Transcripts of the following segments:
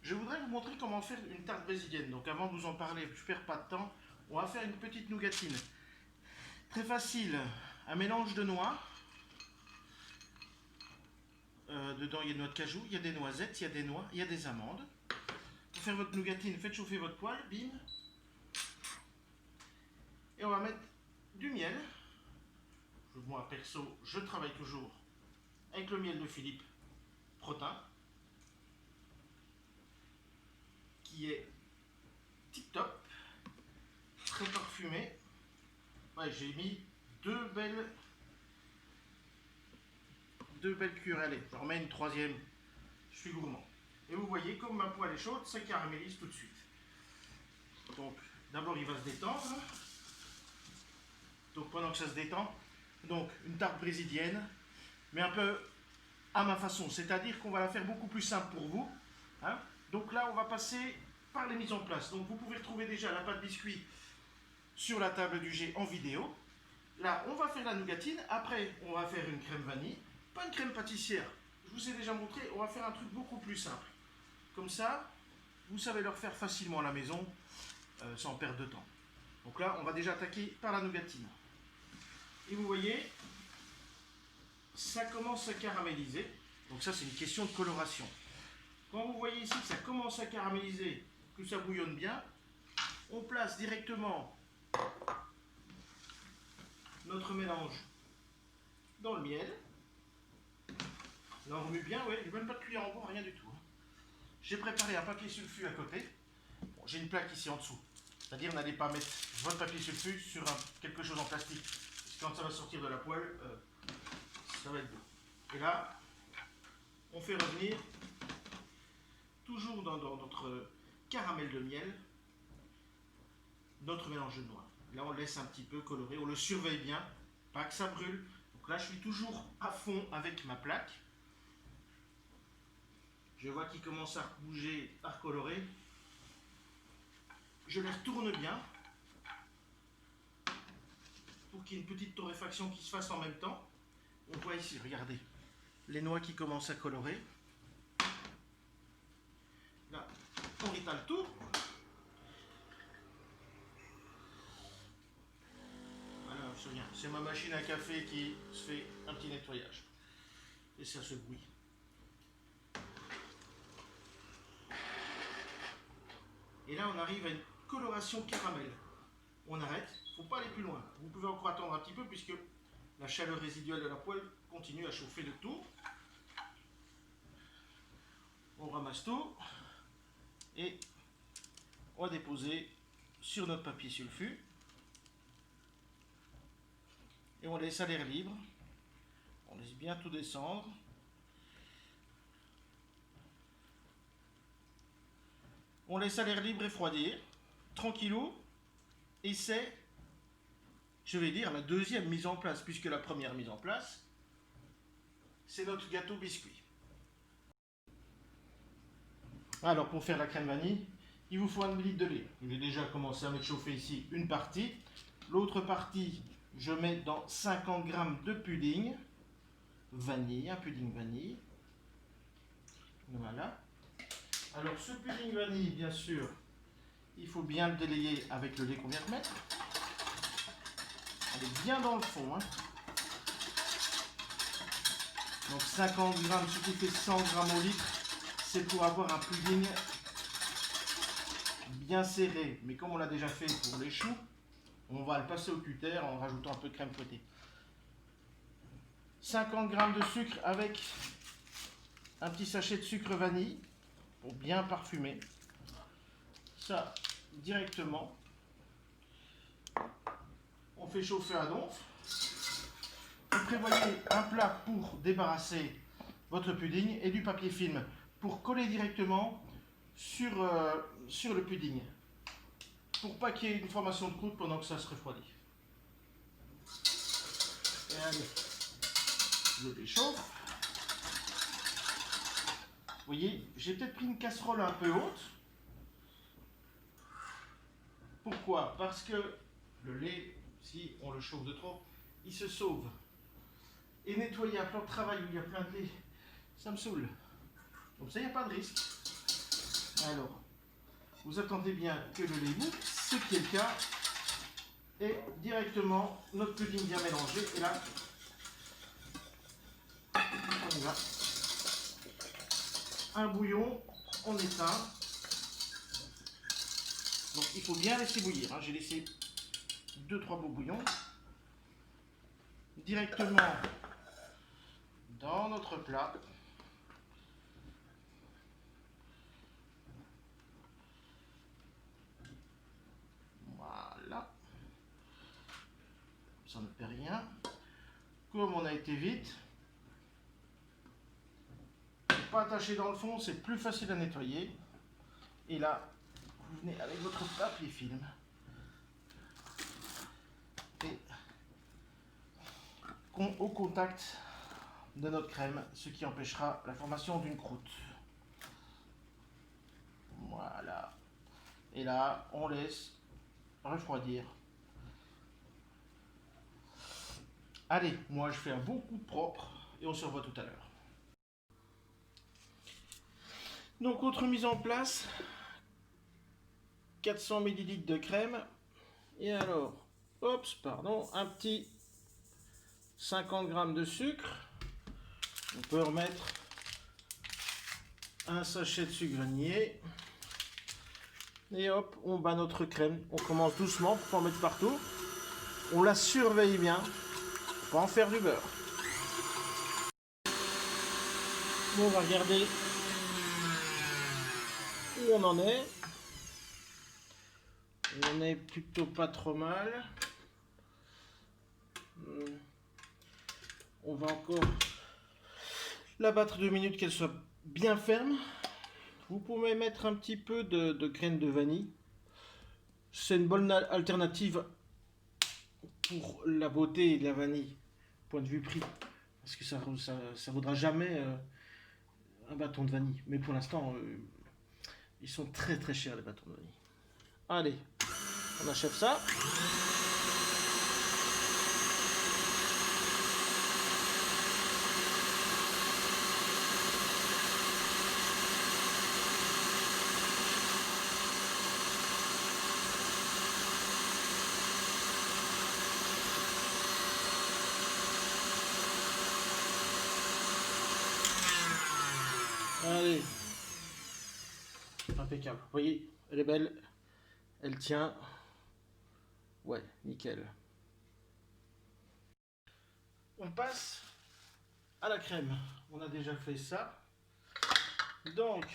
je voudrais vous montrer comment faire une tarte brésilienne. Donc avant de vous en parler, je ne perds pas de temps, on va faire une petite nougatine. Très facile, un mélange de noix. Dedans il y a des noix de cajou, il y a des noisettes, il y a des noix, il y a des amandes. Pour faire votre nougatine, faites chauffer votre poêle, bim. Et on va mettre du miel. Moi perso, je travaille toujours avec le miel de Philippe Protin, qui est tip top, très parfumé. Ouais, j'ai mis deux belles cuillères. Allez, j'en remets une troisième. Je suis gourmand. Et vous voyez, comme ma poêle est chaude, ça caramélise tout de suite. Donc, d'abord, il va se détendre. Donc, pendant que ça se détend, donc une tarte brésilienne, mais un peu à ma façon. C'est-à-dire qu'on va la faire beaucoup plus simple pour vous. Hein. Donc là, on va passer par les mises en place. Donc, vous pouvez retrouver déjà la pâte biscuit sur la table du jet en vidéo. Là, on va faire la nougatine. Après, on va faire une crème vanille. Pas une crème pâtissière. Je vous ai déjà montré. On va faire un truc beaucoup plus simple. Comme ça, vous savez le refaire facilement à la maison, sans perdre de temps. Donc là, on va déjà attaquer par la nougatine. Et vous voyez, ça commence à caraméliser. Donc ça, c'est une question de coloration. Quand vous voyez ici que ça commence à caraméliser, que ça bouillonne bien, on place directement notre mélange dans le miel. Là, on remue bien, ouais, il n'y a même pas de cuillère en bois, rien du tout. J'ai préparé un papier sulfu à côté. Bon, j'ai une plaque ici en dessous. C'est-à-dire, n'allez pas mettre votre papier sulfu sur quelque chose en plastique. Parce que quand ça va sortir de la poêle, ça va être beau. Et là, on fait revenir, toujours dans notre caramel de miel, notre mélange de noix. Là, on le laisse un petit peu colorer, on le surveille bien, pas que ça brûle. Donc là, je suis toujours à fond avec ma plaque. Je vois qu'il commence à bouger, à recolorer. Je les retourne bien pour qu'il y ait une petite torréfaction qui se fasse en même temps. On voit ici, regardez, les noix qui commencent à colorer. Là, on étale tout. Voilà, c'est ma machine à café qui se fait un petit nettoyage. Et ça se brouille. Et là, on arrive à une coloration caramel. On arrête, il ne faut pas aller plus loin. Vous pouvez encore attendre un petit peu puisque la chaleur résiduelle de la poêle continue à chauffer le tout. On ramasse tout et on va déposer sur notre papier sulfu. Et on laisse à l'air libre. On laisse bien tout descendre. On laisse à l'air libre refroidir, tranquillou. Et c'est, je vais dire, la deuxième mise en place, puisque la première mise en place, c'est notre gâteau biscuit. Alors, pour faire la crème vanille, il vous faut 1 litre de lait. J'ai déjà commencé à mettre chauffer ici une partie. L'autre partie, je mets dans 50 g de pudding vanille, un pudding vanille. Voilà. Alors, ce pudding vanille, bien sûr, il faut bien le délayer avec le lait qu'on vient de mettre. Elle est bien dans le fond. Hein. Donc 50 g, ce qui fait 100 g au litre, c'est pour avoir un pudding bien serré. Mais comme on l'a déjà fait pour les choux, on va le passer au cutter en rajoutant un peu de crème fouettée. 50 g de sucre avec un petit sachet de sucre vanille pour bien parfumer. Ça, directement. On fait chauffer à donf. Vous prévoyez un plat pour débarrasser votre pudding et du papier film pour coller directement sur le pudding. Pour pas qu'il y ait une formation de croûte pendant que ça se refroidit. Et allez, je l'échauffe. Vous voyez, j'ai peut-être pris une casserole un peu haute. Pourquoi? Parce que le lait, si on le chauffe de trop, il se sauve. Et nettoyer un plan de travail où il y a plein de lait, ça me saoule. Donc ça, il n'y a pas de risque. Alors, vous attendez bien que le lait bout, ce qui est le cas. Et directement, notre pudding bien mélangé. Et là, on y va. Un bouillon, on éteint. Donc il faut bien laisser bouillir. Hein. J'ai laissé 2-3 beaux bouillons. Directement dans notre plat. Voilà. Ça ne perd rien. Comme on a été vite, pas attaché dans le fond, c'est plus facile à nettoyer. Et là, vous venez avec votre papier film et au contact de notre crème, ce qui empêchera la formation d'une croûte. Voilà. Et là, on laisse refroidir. Allez, moi je fais un bon coup de propre et on se revoit tout à l'heure. Donc, autre mise en place, 400 ml de crème. Et alors, pardon, un petit 50 g de sucre. On peut remettre un sachet de sucre vanillé. Et hop, on bat notre crème. On commence doucement pour pas en mettre partout. On la surveille bien pour pas en faire du beurre. Bon, on va regarder où on en est. On est plutôt pas trop mal. On va encore la battre 2 minutes qu'elle soit bien ferme. Vous pouvez mettre un petit peu de graines de vanille. C'est une bonne alternative pour la beauté de la vanille, point de vue prix. Parce que ça vaudra jamais un bâton de vanille. Mais pour l'instant, ils sont très très chers les bâtons de vanille. Allez, on achève ça. Allez, impeccable. Vous voyez, elle est belle, elle tient. Ouais, nickel. On passe à la crème. On a déjà fait ça. Donc,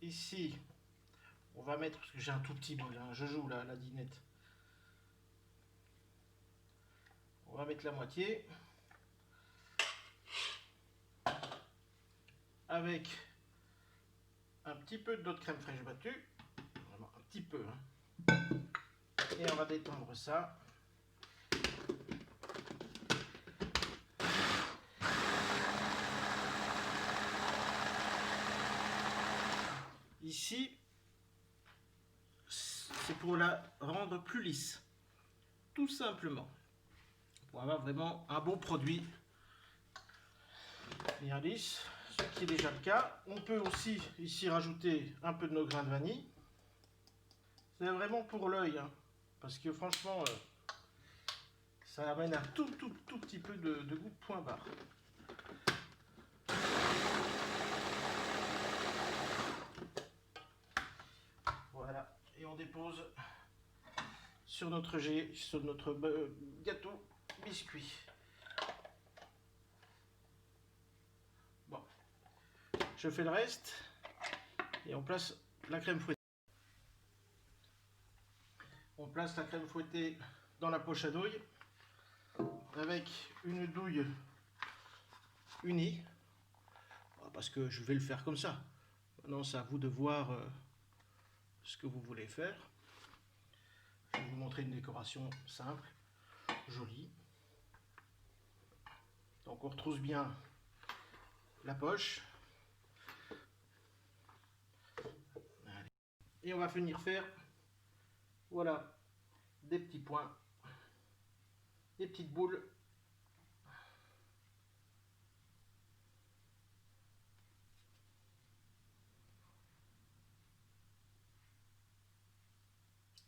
ici, on va mettre, parce que j'ai un tout petit bol, hein, je joue là, la dinette. On va mettre la moitié. Avec un petit peu d'eau de crème fraîche battue. Vraiment un petit peu. Hein. Et on va détendre ça. Ici, c'est pour la rendre plus lisse. Tout simplement. Pour avoir vraiment un bon produit bien lisse. Ce qui est déjà le cas. On peut aussi ici rajouter un peu de nos grains de vanille. C'est vraiment pour l'œil. Hein, parce que franchement, ça amène un tout petit peu de goût de point barre. Voilà. Et on dépose sur notre gâteau biscuit. Bon. Je fais le reste et on place la crème fouettée. On place la crème fouettée dans la poche à douille avec une douille unie parce que je vais le faire comme ça. Maintenant, c'est à vous de voir ce que vous voulez faire. Je vais vous montrer une décoration simple, jolie. Donc on retrousse bien la poche. Et on va venir faire, voilà, des petits points, des petites boules.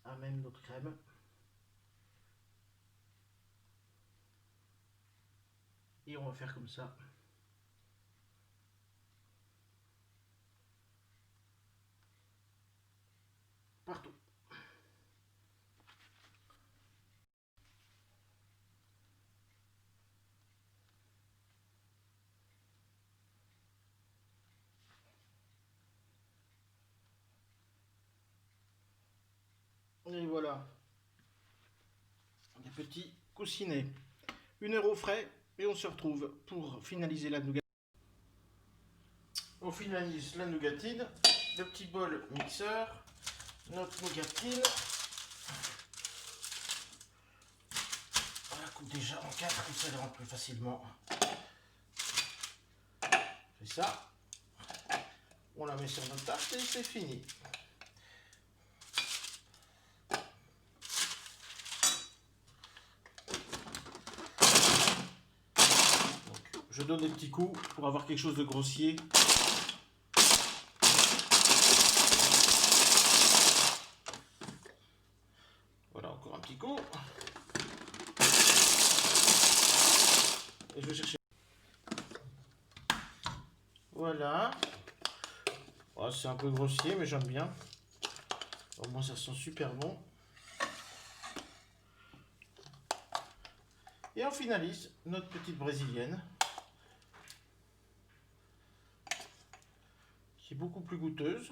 à même notre crème. Et on va faire comme ça. Partout. Et voilà. Des petits coussinets. 1 € au frais. Et on se retrouve pour finaliser la nougatine. On finalise la nougatine. Le petit bol mixeur. Notre nougatine. On la coupe déjà en 4, comme ça elle rentre plus facilement. C'est ça. On la met sur notre tarte et c'est fini. Donc, je donne des petits coups pour avoir quelque chose de grossier. Voilà, encore un petit coup. Et je vais chercher. Voilà. Oh, c'est un peu grossier, mais j'aime bien. Au moins, ça sent super bon. Et on finalise notre petite brésilienne, qui est beaucoup plus goûteuse.